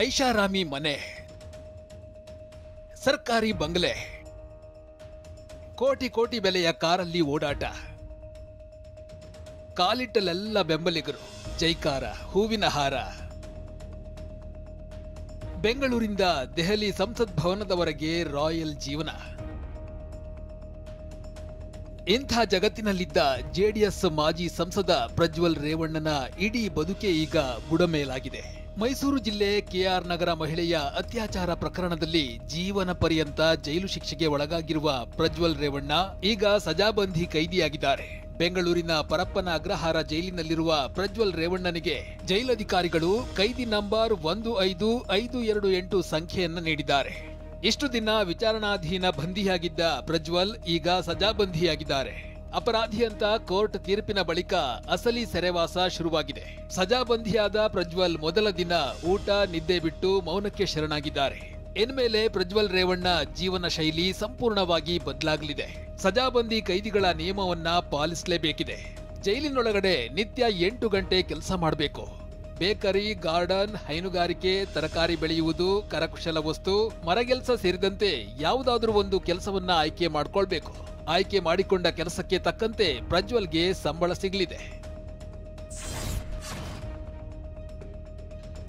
ಐಷಾರಾಮಿ ಮನೆ, ಸರ್ಕಾರಿ ಬಂಗಲೆ, ಕೋಟಿ ಕೋಟಿ ಬೆಲೆಯ ಕಾರಲ್ಲಿ ಓಡಾಟ, ಕಾಲಿಟ್ಟಲೆಲ್ಲ ಬೆಂಬಲಿಗರು, ಜೈಕಾರ, ಹೂವಿನ ಹಾರ. ಬೆಂಗಳೂರಿಂದ ದೆಹಲಿ ಸಂಸತ್ ಭವನದವರೆಗೆ ರಾಯಲ್ ಜೀವನ. ಇಂಥ ಜಗತ್ತಿನಲ್ಲಿದ್ದ ಜೆಡಿಎಸ್ ಮಾಜಿ ಸಂಸದ ಪ್ರಜ್ವಲ್ ರೇವಣ್ಣನ ಇಡೀ ಬದುಕೆ ಈಗ ಬುಡಮೇಲಾಗಿದೆ. ಮೈಸೂರು ಜಿಲ್ಲೆ ಕೆಆರ್ ನಗರ ಮಹಿಳೆಯ ಅತ್ಯಾಚಾರ ಪ್ರಕರಣದಲ್ಲಿ ಜೀವನ ಪರ್ಯಂತ ಜೈಲು ಶಿಕ್ಷೆಗೆ ಒಳಗಾಗಿರುವ ಪ್ರಜ್ವಲ್ ರೇವಣ್ಣ ಈಗ ಸಜಾಬಂದಿ ಕೈದಿಯಾಗಿದ್ದಾರೆ. ಬೆಂಗಳೂರಿನ ಪರಪ್ಪನ ಅಗ್ರಹಾರ ಜೈಲಿನಲ್ಲಿರುವ ಪ್ರಜ್ವಲ್ ರೇವಣ್ಣನಿಗೆ ಜೈಲಧಿಕಾರಿಗಳು ಕೈದಿ ನಂಬರ್ 15528 ಸಂಖ್ಯೆಯನ್ನು ನೀಡಿದ್ದಾರೆ. ಇಷ್ಟು ದಿನ ವಿಚಾರಣಾಧೀನ ಬಂಧಿಯಾಗಿದ್ದ ಪ್ರಜ್ವಲ್ ಈಗ ಸಜಾಬಂದಿಯಾಗಿದ್ದಾರೆ. ಅಪರಾಧಿ ಅಂತ ಕೋರ್ಟ್ ತೀರ್ಪಿನ ಬಳಿಕ ಅಸಲಿ ಸೆರೆವಾಸ ಶುರುವಾಗಿದೆ. ಸಜಾಬಂದಿಯಾದ ಪ್ರಜ್ವಲ್ ಮೊದಲ ದಿನ ಊಟ ನಿದ್ದೆ ಬಿಟ್ಟು ಮೌನಕ್ಕೆ ಶರಣಾಗಿದ್ದಾರೆ. ಇನ್ಮೇಲೆ ಪ್ರಜ್ವಲ್ ರೇವಣ್ಣ ಜೀವನ ಶೈಲಿ ಸಂಪೂರ್ಣವಾಗಿ ಬದಲಾಗಲಿದೆ. ಸಜಾಬಂದಿ ಕೈದಿಗಳ ನಿಯಮವನ್ನ ಪಾಲಿಸಲೇಬೇಕಿದೆ. ಜೈಲಿನೊಳಗಡೆ ನಿತ್ಯ 8 ಗಂಟೆ ಕೆಲಸ ಮಾಡಬೇಕು. ಬೇಕರಿ, ಗಾರ್ಡನ್, ಹೈನುಗಾರಿಕೆ, ತರಕಾರಿ ಬೆಳೆಯುವುದು, ಕರಕುಶಲ ವಸ್ತು, ಮರಗೆಲಸ ಸೇರಿದಂತೆ ಯಾವುದಾದ್ರೂ ಒಂದು ಕೆಲಸವನ್ನ ಆಯ್ಕೆ ಮಾಡಿಕೊಳ್ಬೇಕು. ಆಯ್ಕೆ ಮಾಡಿಕೊಂಡ ಕೆಲಸಕ್ಕೆ ತಕ್ಕಂತೆ ಪ್ರಜ್ವಲ್ಗೆ ಸಂಬಳ ಸಿಗಲಿದೆ.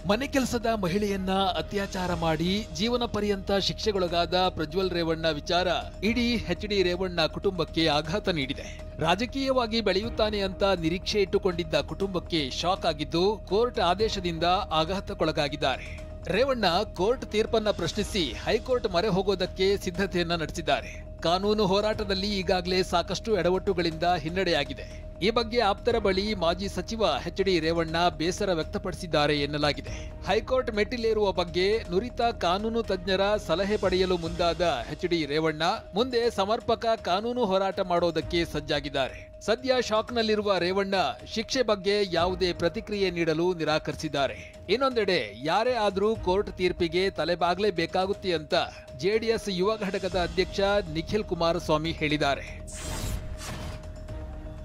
ಮನೆ ಕೆಲಸದ ಮಹಿಳೆಯನ್ನ ಅತ್ಯಾಚಾರ ಮಾಡಿ ಜೀವನ ಪರ್ಯಂತ ಶಿಕ್ಷೆಗೊಳಗಾದ ಪ್ರಜ್ವಲ್ ರೇವಣ್ಣ ವಿಚಾರ ಇಡೀ ಎಚ್.ಡಿ. ರೇವಣ್ಣ ಕುಟುಂಬಕ್ಕೆ ಆಘಾತ ನೀಡಿದೆ. ರಾಜಕೀಯವಾಗಿ ಬೆಳೆಯುತ್ತಾನೆ ಅಂತ ನಿರೀಕ್ಷೆ ಇಟ್ಟುಕೊಂಡಿದ್ದ ಕುಟುಂಬಕ್ಕೆ ಶಾಕ್ ಆಗಿದ್ದು, ಕೋರ್ಟ್ ಆದೇಶದಿಂದ ಆಘಾತಕ್ಕೊಳಗಾಗಿದ್ದಾರೆ. ರೇವಣ್ಣ ಕೋರ್ಟ್ ತೀರ್ಪನ್ನ ಪ್ರಶ್ನಿಸಿ ಹೈಕೋರ್ಟ್ ಮೊರೆ ಹೋಗೋದಕ್ಕೆ ಸಿದ್ಧತೆಯನ್ನ ನಡೆಸಿದ್ದಾರೆ. ಕಾನೂನು ಹೋರಾಟದಲ್ಲಿ ಈಗಾಗಲೇ ಸಾಕಷ್ಟು ಎಡವಟ್ಟುಗಳಿಂದ ಹಿನ್ನಡೆಯಾಗಿದೆ. ಈ ಬಗ್ಗೆ ಆಪ್ತರ ಬಳಿ ಮಾಜಿ ಸಚಿವ ಎಚ್.ಡಿ. ರೇವಣ್ಣ ಬೇಸರ ವ್ಯಕ್ತಪಡಿಸಿದ್ದಾರೆ ಎನ್ನಲಾಗಿದೆ. ಹೈಕೋರ್ಟ್ ಮೆಟ್ಟಿಲೇರುವ ಬಗ್ಗೆ ನುರಿತ ಕಾನೂನು ತಜ್ಞರ ಸಲಹೆ ಪಡೆಯಲು ಮುಂದಾದ ಎಚ್.ಡಿ. ರೇವಣ್ಣ ಮುಂದೆ ಸಮರ್ಪಕ ಕಾನೂನು ಹೋರಾಟ ಮಾಡೋದಕ್ಕೆ ಸಜ್ಜಾಗಿದ್ದಾರೆ. ಸದ್ಯ ಶಾಕ್ನಲ್ಲಿರುವ ರೇವಣ್ಣ ಶಿಕ್ಷೆ ಬಗ್ಗೆ ಯಾವುದೇ ಪ್ರತಿಕ್ರಿಯೆ ನೀಡಲು ನಿರಾಕರಿಸಿದ್ದಾರೆ. ಇನ್ನೊಂದೆಡೆ ಯಾರೇ ಆದ್ರೂ ಕೋರ್ಟ್ ತೀರ್ಪಿಗೆ ತಲೆಬಾಗಲೇಬೇಕಾಗುತ್ತೆ ಅಂತ ಜೆಡಿಎಸ್ ಯುವ ಘಟಕದ ಅಧ್ಯಕ್ಷ ನಿಖಿಲ್ ಕುಮಾರಸ್ವಾಮಿ ಹೇಳಿದ್ದಾರೆ.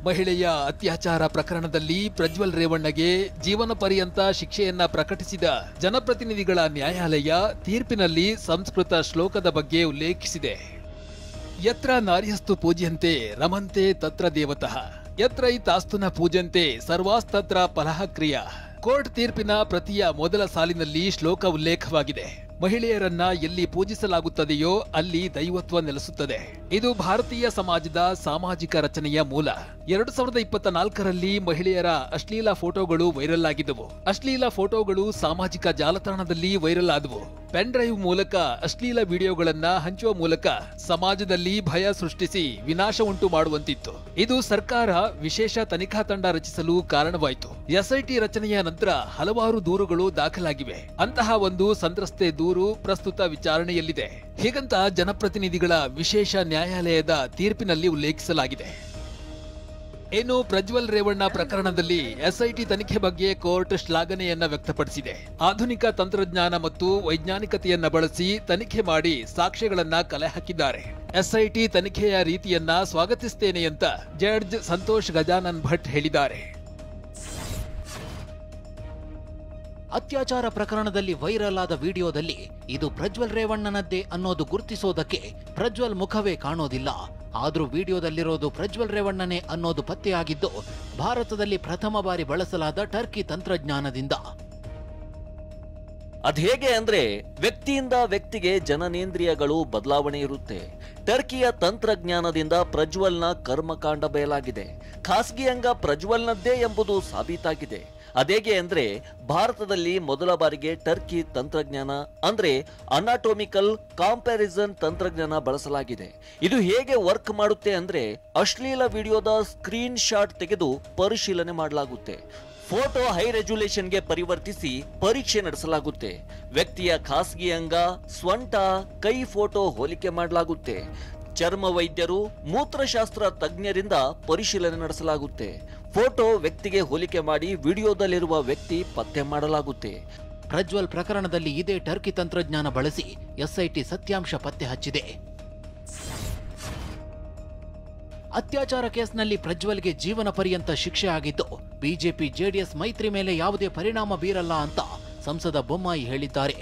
ಮಹಿಳೆಯ ಅತ್ಯಾಚಾರ ಪ್ರಕರಣದಲ್ಲಿ ಪ್ರಜ್ವಲ್ ರೇವಣ್ಣಗೆ ಜೀವನ ಪರ್ಯಂತ ಶಿಕ್ಷೆಯನ್ನ ಪ್ರಕಟಿಸಿದ ಜನಪ್ರತಿನಿಧಿಗಳ ನ್ಯಾಯಾಲಯ ತೀರ್ಪಿನಲ್ಲಿ ಸಂಸ್ಕೃತ ಶ್ಲೋಕದ ಬಗ್ಗೆ ಉಲ್ಲೇಖಿಸಿದೆ. ಯತ್ರ ನಾರ್ಯಸ್ತು ಪೂಜ್ಯಂತೆ ರಮಂತೆ ತತ್ರ ದೇವತಃ, ಯತ್ರೈತಾಸ್ತುನ ಪೂಜ್ಯಂತೆ ಸರ್ವಾಸ್ತತ್ರ ಫಲಃ ಕ್ರಿಯಾ. ಕೋರ್ಟ್ ತೀರ್ಪಿನ ಪ್ರತಿಯ ಮೊದಲ ಸಾಲಿನಲ್ಲಿ ಶ್ಲೋಕ ಉಲ್ಲೇಖವಾಗಿದೆ. ಮಹಿಳೆಯರನ್ನ ಎಲ್ಲಿ ಪೂಜಿಸಲಾಗುತ್ತದೆಯೋ ಅಲ್ಲಿ ದೈವತ್ವ ನೆಲೆಸುತ್ತದೆ. ಇದು ಭಾರತೀಯ ಸಮಾಜದ ಸಾಮಾಜಿಕ ರಚನೆಯ ಮೂಲ. 2024ರಲ್ಲಿ ಮಹಿಳೆಯರ ಅಶ್ಲೀಲ ಫೋಟೋಗಳು ವೈರಲ್ ಆಗಿದ್ದವು. ಅಶ್ಲೀಲ ಫೋಟೋಗಳು ಸಾಮಾಜಿಕ ಜಾಲತಾಣದಲ್ಲಿ ವೈರಲ್ ಆದವು. ಪೆನ್ ಡ್ರೈವ್ ಮೂಲಕ ಅಶ್ಲೀಲ ವಿಡಿಯೋಗಳನ್ನ ಹಂಚುವ ಮೂಲಕ ಸಮಾಜದಲ್ಲಿ ಭಯ ಸೃಷ್ಟಿಸಿ ವಿನಾಶ ಉಂಟು ಮಾಡುವಂತಿತ್ತು. ಇದು ಸರ್ಕಾರ ವಿಶೇಷ ತನಿಖಾ ತಂಡ ರಚಿಸಲು ಕಾರಣವಾಯಿತು. ಎಸ್ಐಟಿ ರಚನೆಯ ನಂತರ ಹಲವಾರು ದೂರುಗಳು ದಾಖಲಾಗಿವೆ. ಅಂತಹ ಒಂದು ಸಂತ್ರಸ್ತೆ ದೂರು ಪ್ರಸ್ತುತ ವಿಚಾರಣೆಯಲ್ಲಿದೆ. ಹೀಗಂತ ಜನಪ್ರತಿನಿಧಿಗಳ ವಿಶೇಷ ನ್ಯಾಯಾಲಯದ ತೀರ್ಪಿನಲ್ಲಿ ಉಲ್ಲೇಖಿಸಲಾಗಿದೆ. ಇನ್ನು ಪ್ರಜ್ವಲ್ ರೇವಣ್ಣ ಪ್ರಕರಣದಲ್ಲಿ ಎಸ್ಐಟಿ ತನಿಖೆ ಬಗ್ಗೆ ಕೋರ್ಟ್ ಶ್ಲಾಘನೆಯನ್ನ ವ್ಯಕ್ತಪಡಿಸಿದೆ. ಆಧುನಿಕ ತಂತ್ರಜ್ಞಾನ ಮತ್ತು ವೈಜ್ಞಾನಿಕತೆಯನ್ನ ಬಳಸಿ ತನಿಖೆ ಮಾಡಿ ಸಾಕ್ಷ್ಯಗಳನ್ನ ಕಲೆ ಹಾಕಿದ್ದಾರೆ. ಎಸ್ಐಟಿ ತನಿಖೆಯ ರೀತಿಯನ್ನ ಸ್ವಾಗತಿಸುತ್ತೇನೆ ಅಂತ ಜಡ್ಜ್ ಸಂತೋಷ್ ಗಜಾನನ್ ಭಟ್ ಹೇಳಿದ್ದಾರೆ. ಅತ್ಯಾಚಾರ ಪ್ರಕರಣದಲ್ಲಿ ವೈರಲ್ ಆದ ವಿಡಿಯೋದಲ್ಲಿ ಇದು ಪ್ರಜ್ವಲ್ ರೇವಣ್ಣನದ್ದೇ ಅನ್ನೋದು ಗುರುತಿಸೋದಕ್ಕೆ ಪ್ರಜ್ವಲ್ ಮುಖವೇ ಕಾಣೋದಿಲ್ಲ. ಆದ್ರೂ ವಿಡಿಯೋದಲ್ಲಿರೋದು ಪ್ರಜ್ವಲ್ ರೇವಣ್ಣನೇ ಅನ್ನೋದು ಪತ್ತೆಯಾಗಿದ್ದು ಭಾರತದಲ್ಲಿ ಪ್ರಥಮ ಬಾರಿ ಬಳಸಲಾದ ಟರ್ಕಿ ತಂತ್ರಜ್ಞಾನದಿಂದ. ಅದೇಗೆ ಅಂದ್ರೆ ವ್ಯಕ್ತಿಯಿಂದ ವ್ಯಕ್ತಿಗೆ ಜನನೇಂದ್ರಿಯಗಳು ಬದಲಾವಣೆ ಇರುತ್ತೆ. ಟರ್ಕಿಯ ತಂತ್ರಜ್ಞಾನದಿಂದ ಪ್ರಜ್ವಲ್ನ ಕರ್ಮಕಾಂಡ ಬಯಲಾಗಿದೆ. ಖಾಸಗಿ ಅಂಗ ಪ್ರಜ್ವಲ್ನದ್ದೇ ಎಂಬುದು ಸಾಬೀತಾಗಿದೆ. ಅದೇಗೆ ಅಂದ್ರೆ ಭಾರತದಲ್ಲಿ ಮೊದಲ ಬಾರಿಗೆ ಟರ್ಕಿ ತಂತ್ರಜ್ಞಾನ ಅಂದ್ರೆ ಅನಾಟೋಮಿಕಲ್ ಕಾಂಪ್ಯಾರಿಸನ್ ತಂತ್ರಜ್ಞಾನ ಬಳಸಲಾಗಿದೆ. ಇದು ಹೇಗೆ ವರ್ಕ್ ಮಾಡುತ್ತೆ ಅಂದ್ರೆ ಅಶ್ಲೀಲ ವಿಡಿಯೋದ ಸ್ಕ್ರೀನ್ ಶಾಟ್ ತೆಗೆದು ಪರಿಶೀಲನೆ ಮಾಡಲಾಗುತ್ತೆ. ಫೋಟೋ ಹೈ ರೆಜುಲೇಷನ್ಗೆ ಪರಿವರ್ತಿಸಿ ಪರೀಕ್ಷೆ ನಡೆಸಲಾಗುತ್ತೆ. ವ್ಯಕ್ತಿಯ ಖಾಸಗಿ ಅಂಗ, ಸ್ವಂಟ, ಕೈ ಫೋಟೋ ಹೋಲಿಕೆ ಮಾಡಲಾಗುತ್ತೆ. ಚರ್ಮ ವೈದ್ಯರು, ಮೂತ್ರಶಾಸ್ತ್ರ ತಜ್ಞರಿಂದ ಪರಿಶೀಲನೆ ನಡೆಸಲಾಗುತ್ತೆ. ಫೋಟೋ ವ್ಯಕ್ತಿಗೆ ಹೋಲಿಕೆ ಮಾಡಿ ವಿಡಿಯೋದಲ್ಲಿರುವ ವ್ಯಕ್ತಿ ಪತ್ತೆ ಮಾಡಲಾಗುತ್ತೆ. ಪ್ರಜ್ವಲ್ ಪ್ರಕರಣದಲ್ಲಿ ಇದೇ ಟರ್ಕಿ ತಂತ್ರಜ್ಞಾನ ಬಳಸಿ ಎಸ್ಐಟಿ ಸತ್ಯಾಂಶ ಪತ್ತೆ ಹಚ್ಚಿದೆ. ಅತ್ಯಾಚಾರ ಕೇಸ್ನಲ್ಲಿ ಪ್ರಜ್ವಲ್ಗೆ ಜೀವನ ಪರ್ಯಂತ ಶಿಕ್ಷೆ ಆಗಿದ್ದು ಬಿಜೆಪಿ ಜೆಡಿಎಸ್ ಮೈತ್ರಿ ಮೇಲೆ ಯಾವುದೇ ಪರಿಣಾಮ ಬೀರಲ್ಲ ಅಂತ ಸಂಸದ ಬೊಮ್ಮಾಯಿ ಹೇಳಿದ್ದಾರೆ.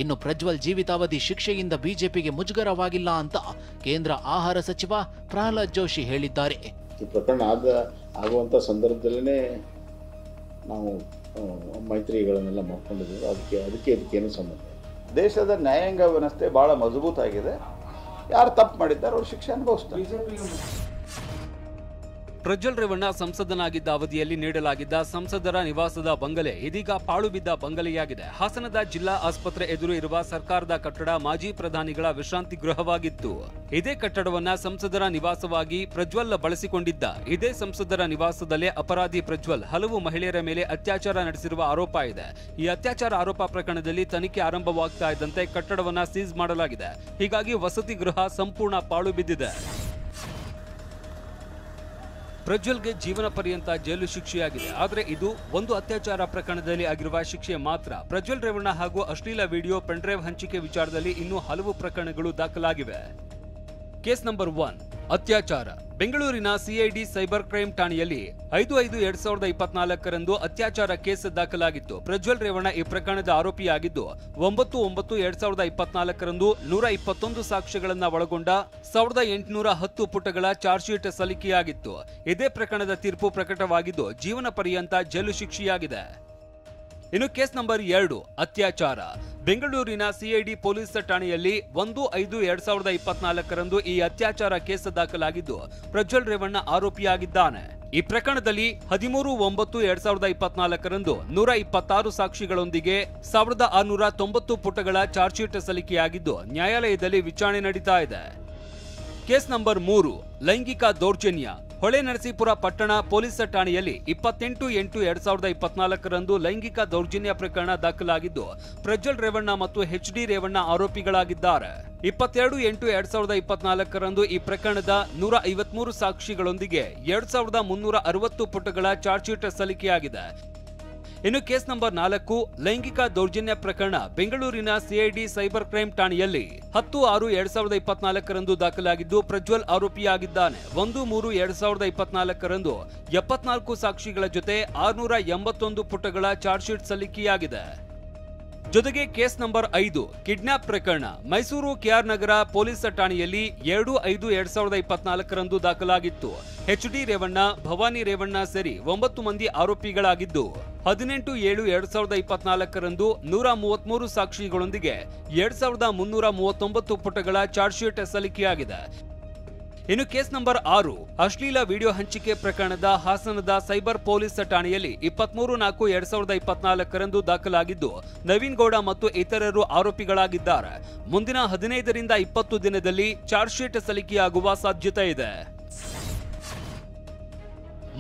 ಇನ್ನು ಪ್ರಜ್ವಲ್ ಜೀವಿತಾವಧಿ ಶಿಕ್ಷೆಯಿಂದ ಬಿಜೆಪಿಗೆ ಮುಜುಗರವಾಗಿಲ್ಲ ಅಂತ ಕೇಂದ್ರ ಆಹಾರ ಸಚಿವ ಪ್ರಹ್ಲಾದ್ ಜೋಶಿ ಹೇಳಿದ್ದಾರೆ. ಈ ಪ್ರಕರಣ ಆಗುವಂಥ ಸಂದರ್ಭದಲ್ಲೇ ನಾವು ಮೈತ್ರಿಗಳನ್ನೆಲ್ಲ ಮಾಡ್ಕೊಂಡಿದ್ದೀವಿ. ಅದಕ್ಕೇನು ಸಂಬಂಧ? ದೇಶದ ನ್ಯಾಯಾಂಗ ವ್ಯವಸ್ಥೆ ಭಾಳ ಮಜಬೂತಾಗಿದೆ. ಯಾರು ತಪ್ಪು ಮಾಡಿದ್ದಾರೆ ಅವ್ರು ಶಿಕ್ಷೆ ಅನುಭವಿಸ್ತಾರೆ. ಪ್ರಜ್ವಲ್ ರೇವಣ್ಣ ಸಂಸದನಾಗಿದ್ದ ಅವಧಿಯಲ್ಲಿ ನೀಡಲಾಗಿದ್ದ ಸಂಸದರ ನಿವಾಸದ ಬಂಗಲೆ ಇದೀಗ ಪಾಳು ಬಿದ್ದ ಬಂಗಲೆಯಾಗಿದೆ. ಹಾಸನದ ಜಿಲ್ಲಾ ಆಸ್ಪತ್ರೆ ಎದುರು ಇರುವ ಸರ್ಕಾರದ ಕಟ್ಟಡ ಮಾಜಿ ಪ್ರಧಾನಿಗಳ ವಿಶ್ರಾಂತಿ ಗೃಹವಾಗಿತ್ತು. ಇದೇ ಕಟ್ಟಡವನ್ನ ಸಂಸದರ ನಿವಾಸವಾಗಿ ಪ್ರಜ್ವಲ್ ಬಳಸಿಕೊಂಡಿದ್ದ. ಇದೇ ಸಂಸದರ ನಿವಾಸದಲ್ಲೇ ಅಪರಾಧಿ ಪ್ರಜ್ವಲ್ ಹಲವು ಮಹಿಳೆಯರ ಮೇಲೆ ಅತ್ಯಾಚಾರ ನಡೆಸಿರುವ ಆರೋಪ ಇದೆ. ಈ ಅತ್ಯಾಚಾರ ಆರೋಪ ಪ್ರಕರಣದಲ್ಲಿ ತನಿಖೆ ಆರಂಭವಾಗ್ತಾ ಇದ್ದಂತೆ ಕಟ್ಟಡವನ್ನ ಸೀಸ್ ಮಾಡಲಾಗಿದೆ. ಹೀಗಾಗಿ ವಸತಿ ಗೃಹ ಸಂಪೂರ್ಣ ಪಾಳು ಬಿದ್ದಿದೆ. ಪ್ರಜ್ವಲ್ಗೆ ಜೀವನ ಪರ್ಯಂತ ಜೈಲು ಶಿಕ್ಷೆಯಾಗಿದೆ. ಆದರೆ ಇದು ಒಂದು ಅತ್ಯಾಚಾರ ಪ್ರಕರಣದಲ್ಲಿ ಆಗಿರುವ ಶಿಕ್ಷೆ ಮಾತ್ರ. ಪ್ರಜ್ವಲ್ ರೇವಣ್ಣ ಹಾಗೂ ಅಶ್ಲೀಲ ವಿಡಿಯೋ ಪೆನ್ಡ್ರೈವ್ ಹಂಚಿಕೆ ವಿಚಾರದಲ್ಲಿ ಇನ್ನೂ ಹಲವು ಪ್ರಕರಣಗಳು ದಾಖಲಾಗಿವೆ. ಕೇಸ್ ನಂಬರ್ 1 ಅತ್ಯಾಚಾರ. ಬೆಂಗಳೂರಿನ ಸಿಐಡಿ ಸೈಬರ್ ಕ್ರೈಮ್ ಠಾಣೆಯಲ್ಲಿ 5/5/2024 ಅತ್ಯಾಚಾರ ಕೇಸ್ ದಾಖಲಾಗಿತ್ತು. ಪ್ರಜ್ವಲ್ ರೇವಣ್ಣ ಈ ಪ್ರಕರಣದ ಆರೋಪಿಯಾಗಿದ್ದು 9/9/2024 121 ಸಾಕ್ಷ್ಯಗಳನ್ನು ಒಳಗೊಂಡ 1810 ಪುಟಗಳ ಚಾರ್ಜ್ ಶೀಟ್ ಸಲ್ಲಿಕೆಯಾಗಿತ್ತು. ಇದೇ ಪ್ರಕರಣದ ತೀರ್ಪು ಪ್ರಕಟವಾಗಿದ್ದು ಜೀವನ ಪರ್ಯಂತ ಜೈಲು ಶಿಕ್ಷೆಯಾಗಿದೆ. ಇನ್ನು ಕೇಸ್ ನಂಬರ್ 2 ಅತ್ಯಾಚಾರ. ಬೆಂಗಳೂರಿನ ಸಿಐಡಿ ಪೊಲೀಸ್ ಠಾಣೆಯಲ್ಲಿ 1/5/2024 ಈ ಅತ್ಯಾಚಾರ ಕೇಸ್ ದಾಖಲಾಗಿದ್ದು ಪ್ರಜ್ವಲ್ ರೇವಣ್ಣ ಆರೋಪಿಯಾಗಿದ್ದಾನೆ. ಈ ಪ್ರಕರಣದಲ್ಲಿ 13/9/2024 126 ಸಾಕ್ಷಿಗಳೊಂದಿಗೆ 1690 ಪುಟಗಳ ಚಾರ್ಜ್ ಶೀಟ್ ಸಲ್ಲಿಕೆಯಾಗಿದ್ದು ನ್ಯಾಯಾಲಯದಲ್ಲಿ ವಿಚಾರಣೆ ನಡೀತಾ ಇದೆ. ಕೇಸ್ ನಂಬರ್ 3 ಲೈಂಗಿಕ ದೌರ್ಜನ್ಯ. ಹೊಳೆನರಸೀಪುರ ಪಟ್ಟಣ ಪೊಲೀಸ್ ಠಾಣೆಯಲ್ಲಿ 28/8/2024 ಲೈಂಗಿಕ ದೌರ್ಜನ್ಯ ಪ್ರಕರಣ ದಾಖಲಾಗಿದ್ದು ಪ್ರಜ್ವಲ್ ರೇವಣ್ಣ ಮತ್ತು ಎಚ್.ಡಿ. ರೇವಣ್ಣ ಆರೋಪಿಗಳಾಗಿದ್ದಾರೆ. 22/8/2024 ಈ ಪ್ರಕರಣದ 153 ಸಾಕ್ಷಿಗಳೊಂದಿಗೆ 2360 ಪುಟಗಳ ಚಾರ್ಜ್ ಶೀಟ್ ಸಲ್ಲಿಕೆಯಾಗಿದೆ. ಇನ್ನು ಕೇಸ್ ನಂಬರ್ 4 ಲೈಂಗಿಕ ದೌರ್ಜನ್ಯ ಪ್ರಕರಣ. ಬೆಂಗಳೂರಿನ ಸಿಐಡಿ ಸೈಬರ್ ಕ್ರೈಮ್ ಠಾಣೆಯಲ್ಲಿ 10/6/2024 ದಾಖಲಾಗಿದ್ದು ಪ್ರಜ್ವಲ್ ಆರೋಪಿಯಾಗಿದ್ದಾನೆ. 1/3/2024 74 ಸಾಕ್ಷಿಗಳ ಜೊತೆ 681 ಪುಟಗಳ ಚಾರ್ಜ್ ಶೀಟ್ ಸಲ್ಲಿಕೆಯಾಗಿದೆ. ಜೊತೆಗೆ ಕೇಸ್ ನಂಬರ್ 5 ಕಿಡ್ನಾಪ್ ಪ್ರಕರಣ. ಮೈಸೂರು ಕೆಆರ್ ನಗರ ಪೊಲೀಸ್ ಠಾಣೆಯಲ್ಲಿ 2/5/2024 ದಾಖಲಾಗಿತ್ತು. ಎಚ್.ಡಿ. ರೇವಣ್ಣ, ಭವಾನಿ ರೇವಣ್ಣ ಸೇರಿ 9 ಮಂದಿ ಆರೋಪಿಗಳಾಗಿದ್ದು 18/7/2024 133 ಸಾಕ್ಷಿಗಳೊಂದಿಗೆ 2339 ಪುಟಗಳ ಚಾರ್ಜ್ ಶೀಟ್ ಸಲ್ಲಿಕೆಯಾಗಿದೆ. ಇನ್ನು ಕೇಸ್ ನಂಬರ್ 6 ಅಶ್ಲೀಲ ವಿಡಿಯೋ ಹಂಚಿಕೆ ಪ್ರಕರಣದ ಹಾಸನದ ಸೈಬರ್ ಪೊಲೀಸ್ ಠಾಣೆಯಲ್ಲಿ 23/4/2024 ದಾಖಲಾಗಿದ್ದು ನವೀನ್ ಗೌಡ ಮತ್ತು ಇತರರು ಆರೋಪಿಗಳಾಗಿದ್ದಾರೆ. ಮುಂದಿನ 15ರಿಂದ 20 ದಿನದಲ್ಲಿ ಚಾರ್ಜ್ ಶೀಟ್ ಸಲ್ಲಿಕೆಯಾಗುವ ಸಾಧ್ಯತೆ ಇದೆ.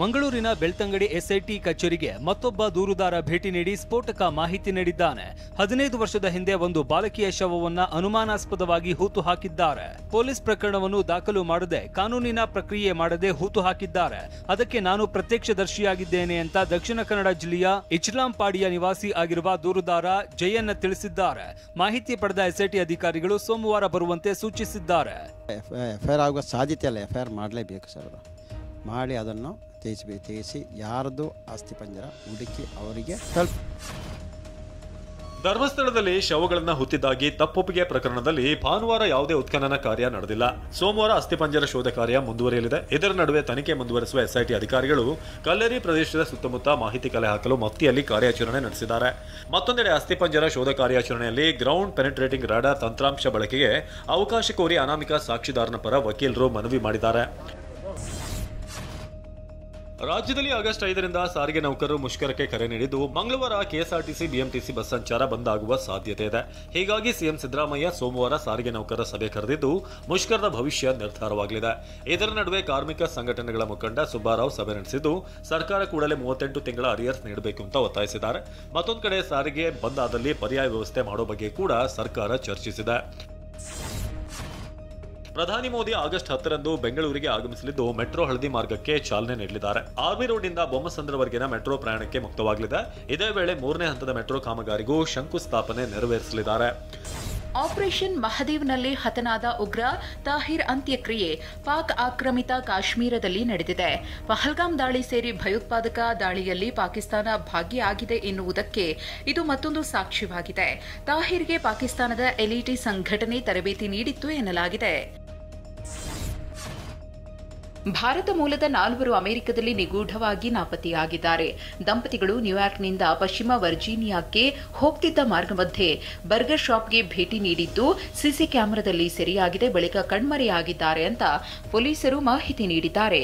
ಮಂಗಳೂರಿನ ಬೆಳ್ತಂಗಡಿ ಎಸ್ಐಟಿ ಕಚೇರಿಗೆ ಮತ್ತೊಬ್ಬ ದೂರುದಾರ ಭೇಟಿ ನೀಡಿ ಸ್ಫೋಟಕ ಮಾಹಿತಿ ನೀಡಿದ್ದಾನೆ. 15 ವರ್ಷದ ಹಿಂದೆ ಒಂದು ಬಾಲಕಿಯ ಶವವನ್ನ ಅನುಮಾನಾಸ್ಪದವಾಗಿ ಹೂತು ಹಾಕಿದ್ದಾರೆ. ಪೊಲೀಸ್ ಪ್ರಕರಣವನ್ನು ದಾಖಲು ಮಾಡದೆ ಕಾನೂನಿನ ಪ್ರಕ್ರಿಯೆ ಮಾಡದೆ ಹೂತು ಹಾಕಿದ್ದಾರೆ. ಅದಕ್ಕೆ ನಾನು ಪ್ರತ್ಯಕ್ಷದರ್ಶಿಯಾಗಿದ್ದೇನೆ ಅಂತ ದಕ್ಷಿಣ ಕನ್ನಡ ಜಿಲ್ಲೆಯ ಇಚ್ಲಾಂಪಾಡಿಯ ನಿವಾಸಿ ಆಗಿರುವ ದೂರುದಾರ ಜಯನ್ ತಿಳಿಸಿದ್ದಾರೆ. ಮಾಹಿತಿ ಪಡೆದ ಎಸ್ಐಟಿ ಅಧಿಕಾರಿಗಳು ಸೋಮವಾರ ಬರುವಂತೆ ಸೂಚಿಸಿದ್ದಾರೆ. ಎಫ್ಐಆರ್ ಆಗುವ ಸಾಧ್ಯತೆ ಇಲ್ಲ. ಎಫ್ಐಆರ್ ಮಾಡಲೇಬೇಕು ಸರ್. ಮಾಡಿ ಅದನ್ನು ತೆಗೆಸಿ ಯಾರದು ಆಸ್ತಿ ಪಂಜರ ಹುಡುಕಿ ಅವರಿಗೆ ಧರ್ಮಸ್ಥಳದಲ್ಲಿ ಶವಗಳನ್ನು ಹುತ್ತಿದ್ದಾಗಿ ತಪ್ಪೊಪ್ಪಿಗೆ ಪ್ರಕರಣದಲ್ಲಿ ಭಾನುವಾರ ಯಾವುದೇ ಉತ್ಖನನ ಕಾರ್ಯ ನಡೆದಿಲ್ಲ. ಸೋಮವಾರ ಅಸ್ಥಿಪಂಜರ ಶೋಧ ಕಾರ್ಯ ಮುಂದುವರಿಯಲಿದೆ. ಇದರ ನಡುವೆ ತನಿಖೆ ಮುಂದುವರೆಸುವ ಎಸ್ಐಟಿ ಅಧಿಕಾರಿಗಳು ಕಲ್ಲೇರಿ ಪ್ರದೇಶದ ಸುತ್ತಮುತ್ತ ಮಾಹಿತಿ ಕಲೆ ಹಾಕಲು ಮಫ್ತಿಯಲ್ಲಿ ಕಾರ್ಯಾಚರಣೆ ನಡೆಸಿದ್ದಾರೆ. ಮತ್ತೊಂದೆಡೆ ಅಸ್ಥಿಪಂಜರ ಶೋಧ ಕಾರ್ಯಾಚರಣೆಯಲ್ಲಿ ಗ್ರೌಂಡ್ ಪೆನೆಟ್ರೇಟಿಂಗ್ ರಾಡಾರ್ ತಂತ್ರಾಂಶ ಬಳಕೆಗೆ ಅವಕಾಶ ಕೋರಿ ಅನಾಮಿಕ ಸಾಕ್ಷಿದಾರನ ಪರ ವಕೀಲರು ಮನವಿ ಮಾಡಿದ್ದಾರೆ. ರಾಜ್ಯದಲ್ಲಿ ಆಗಸ್ಟ್ 5ರಿಂದ ಸಾರಿಗೆ ನೌಕರರು ಮುಷ್ಕರಕ್ಕೆ ಕರೆ ನೀಡಿದ್ದು ಮಂಗಳವಾರ ಕೆಎಸ್ಆರ್ಟಿಸಿ ಬಿಎಂಟಿಸಿ ಬಸ್ ಸಂಚಾರ ಬಂದ್ ಆಗುವ ಸಾಧ್ಯತೆ ಇದೆ. ಹೀಗಾಗಿ ಸಿಎಂ ಸಿದ್ದರಾಮಯ್ಯ ಸೋಮವಾರ ಸಾರಿಗೆ ನೌಕರರ ಸಭೆ ಕರೆದಿದ್ದು ಮುಷ್ಕರದ ಭವಿಷ್ಯ ನಿರ್ಧಾರವಾಗಲಿದೆ. ಇದರ ನಡುವೆ ಕಾರ್ಮಿಕ ಸಂಘಟನೆಗಳ ಮುಖಂಡ ಸುಬ್ಬಾರಾವ್ ಸಭೆ ನಡೆಸಿದ್ದು ಸರ್ಕಾರ ಕೂಡಲೇ 38 ತಿಂಗಳ ಅರಿಯರ್ಸ್ ನೀಡಬೇಕು ಅಂತ ಒತ್ತಾಯಿಸಿದ್ದಾರೆ. ಮತ್ತೊಂದು ಕಡೆ ಸಾರಿಗೆ ಬಂದ್ ಆದಲ್ಲಿ ಪರ್ಯಾಯ ವ್ಯವಸ್ಥೆ ಮಾಡೋ ಬಗ್ಗೆ ಕೂಡ ಸರ್ಕಾರ ಚರ್ಚಿಸಿದೆ. ಪ್ರಧಾನಿ ಮೋದಿ ಆಗಸ್ಟ್ 10ರಂದು ಬೆಂಗಳೂರಿಗೆ ಆಗಮಿಸಲಿದ್ದು ಮೆಟ್ರೋ ಹಳದಿ ಮಾರ್ಗಕ್ಕೆ ಚಾಲನೆ ನೀಡಲಿದ್ದಾರೆ. ಆರ್ಮಿ ರೋಡ್ನಿಂದ ಬೊಮ್ಮಸಂದ್ರವರೆಗಿನ ಮೆಟ್ರೋ ಪ್ರಯಾಣಕ್ಕೆ ಮುಕ್ತವಾಗಲಿದೆ. ಇದೇ ವೇಳೆ 3ನೇ ಹಂತದ ಮೆಟ್ರೋ ಕಾಮಗಾರಿಗೂ ಶಂಕುಸ್ಥಾಪನೆ ನೆರವೇರಿಸಲಿದ್ದಾರೆ. ಆಪರೇಷನ್ ಮಹದೇವ್ನಲ್ಲಿ ಹತನಾದ ಉಗ್ರ ತಾಹಿರ್ ಅಂತ್ಯಕ್ರಿಯೆ ಪಾಕ್ ಆಕ್ರಮಿತ ಕಾಶ್ಮೀರದಲ್ಲಿ ನಡೆದಿದೆ. ಪಹಲ್ಗಾಮ್ ದಾಳಿ ಸೇರಿ ಭಯೋತ್ಪಾದಕ ದಾಳಿಯಲ್ಲಿ ಪಾಕಿಸ್ತಾನ ಭಾಗಿಯಾಗಿದೆ ಎನ್ನುವುದಕ್ಕೆ ಇದು ಮತ್ತೊಂದು ಸಾಕ್ಷ್ಯವಾಗಿದೆ. ತಾಹಿರ್ಗೆ ಪಾಕಿಸ್ತಾನದ ಎಲಿಟಿ ಸಂಘಟನೆ ತರಬೇತಿ ನೀಡಿತ್ತು ಎನ್ನಲಾಗಿದೆ. ಭಾರತ ಮೂಲದ 4 ಅಮೆರಿಕದಲ್ಲಿ ನಿಗೂಢವಾಗಿ ನಾಪತ್ತೆಯಾಗಿದ್ದಾರೆ. ದಂಪತಿಗಳು ನ್ಯೂಯಾರ್ಕ್ನಿಂದ ಪಶ್ಚಿಮ ವರ್ಜೀನಿಯಾಕ್ಕೆ ಹೋಗ್ತಿದ್ದ ಮಾರ್ಗ ಮಧ್ಯೆ ಬರ್ಗರ್ ಶಾಪ್ಗೆ ಭೇಟಿ ನೀಡಿದ್ದು ಸಿಸಿ ಕ್ಯಾಮೆರಾದಲ್ಲಿ ಸೆರೆಯಾಗಿದೆ. ಬಳಿಕ ಕಣ್ಮರೆಯಾಗಿದ್ದಾರೆ ಅಂತ ಪೊಲೀಸರು ಮಾಹಿತಿ ನೀಡಿದ್ದಾರೆ.